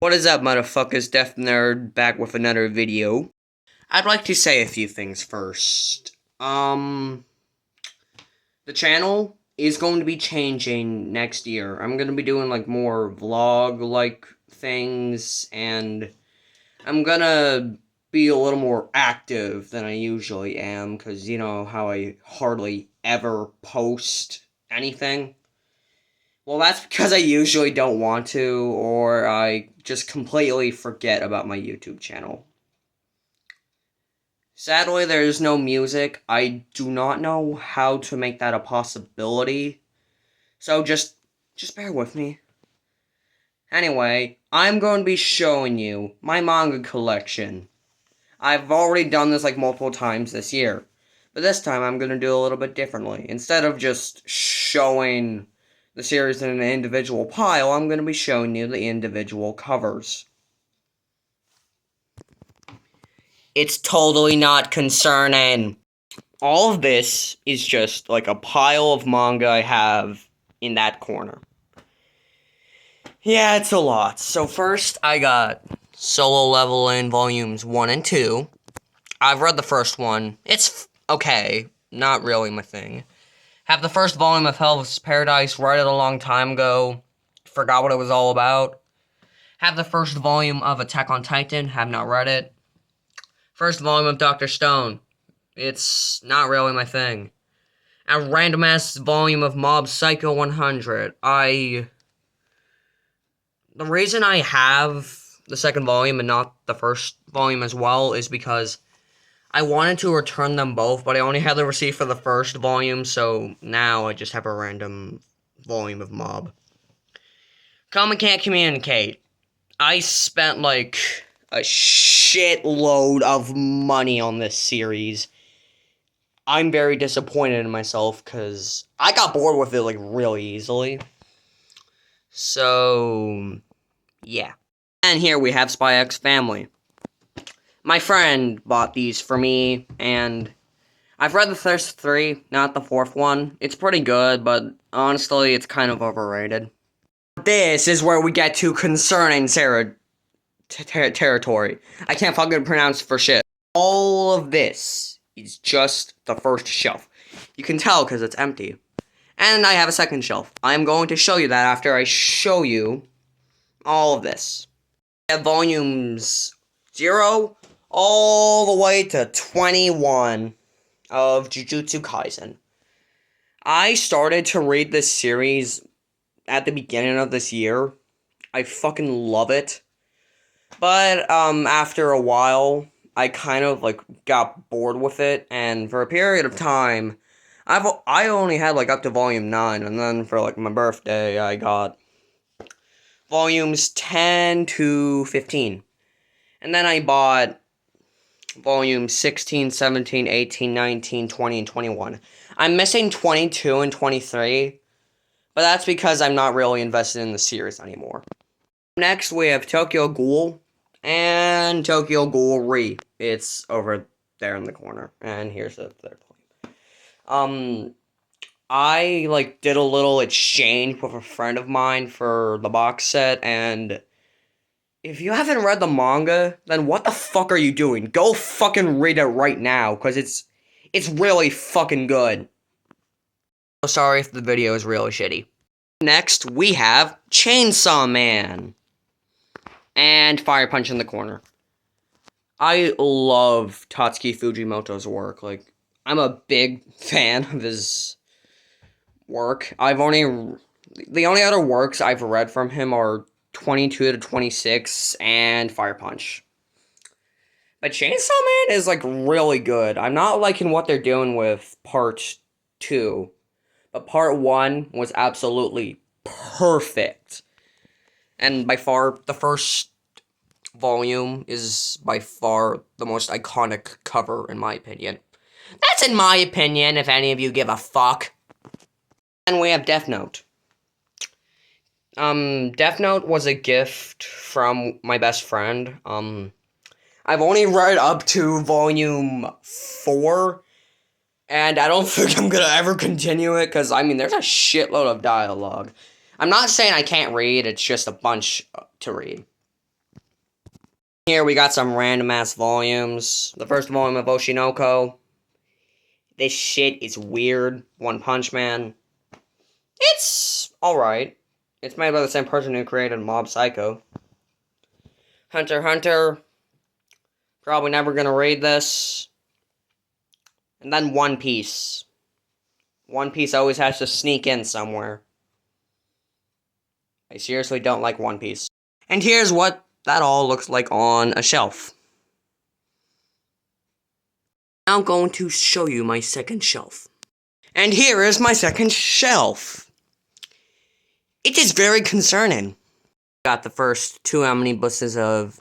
What is up, motherfuckers? Death Nerd back with another video. I'd like to say a few things first. The channel is going to be changing next year. I'm going to be doing, more vlog-like things, and I'm gonna be a little more active than I usually am, because you know how I hardly ever post anything? Well, that's because I usually don't want to, or I just completely forget about my YouTube channel. Sadly, there is no music. I do not know how to make that a possibility. So just bear with me. Anyway, I'm going to be showing you my manga collection. I've already done this multiple times this year. But this time I'm going to do a little bit differently. Instead of just showing the series in an individual pile, I'm going to be showing you the individual covers. It's totally not concerning. All of this is just a pile of manga I have in that corner. Yeah, it's a lot. So first, I got Solo Leveling Volumes 1 and 2. I've read the first one. It's okay. Not really my thing. Have the first volume of Hell's Paradise, read it a long time ago. Forgot what it was all about. Have the first volume of Attack on Titan. Have not read it. First volume of Dr. Stone. It's not really my thing. A random-ass volume of Mob Psycho 100. The reason I have the second volume and not the first volume as well is because I wanted to return them both, but I only had the receipt for the first volume, so now I just have a random volume of Mob. Common Can't Communicate. I spent, a shitload of money on this series. I'm very disappointed in myself, because I got bored with it, really easily. So, yeah. And here we have Spy X Family. My friend bought these for me, and I've read the first three, not the fourth one. It's pretty good, but honestly, it's kind of overrated. This is where we get to concerning territory. I can't fucking pronounce for shit. All of this is just the first shelf. You can tell because it's empty. And I have a second shelf. I'm going to show you that after I show you all of this. I have volumes 0 all the way to 21 of Jujutsu Kaisen. I started to read this series at the beginning of this year. I fucking love it. But, after a while, I kind of, got bored with it, and for a period of time, I only had, up to volume 9, and then for, my birthday, I got volumes 10 to 15. And then I bought volumes 16, 17, 18, 19, 20, and 21. I'm missing 22 and 23, but that's because I'm not really invested in the series anymore. Next, we have Tokyo Ghoul and Tokyo Ghoul Re. It's over there in the corner, and here's the third one. I, did a little exchange with a friend of mine for the box set, and if you haven't read the manga, then what the fuck are you doing? Go fucking read it right now, because it's really fucking good. So sorry if the video is really shitty. Next, we have Chainsaw Man and Fire Punch in the corner. I love Tatsuki Fujimoto's work. I'm a big fan of his work. The only other works I've read from him are 22 to 26 and Fire Punch. But Chainsaw Man is really good. I'm not liking what they're doing with part 2. But part 1 was absolutely perfect. And by far, the first volume is by far the most iconic cover, in my opinion. That's in my opinion, if any of you give a fuck. And we have Death Note. Death Note was a gift from my best friend. I've only read up to volume 4, and I don't think I'm gonna ever continue it, because, there's a shitload of dialogue. I'm not saying I can't read, it's just a bunch to read. Here we got some random ass volumes. The first volume of Oshinoko. This shit is weird. One Punch Man. It's alright. It's made by the same person who created Mob Psycho. Hunter x Hunter. Probably never gonna read this. And then One Piece. One Piece always has to sneak in somewhere. I seriously don't like One Piece. And here's what that all looks like on a shelf. Now I'm going to show you my second shelf. And here is my second shelf. It is very concerning. Got the first two omnibuses of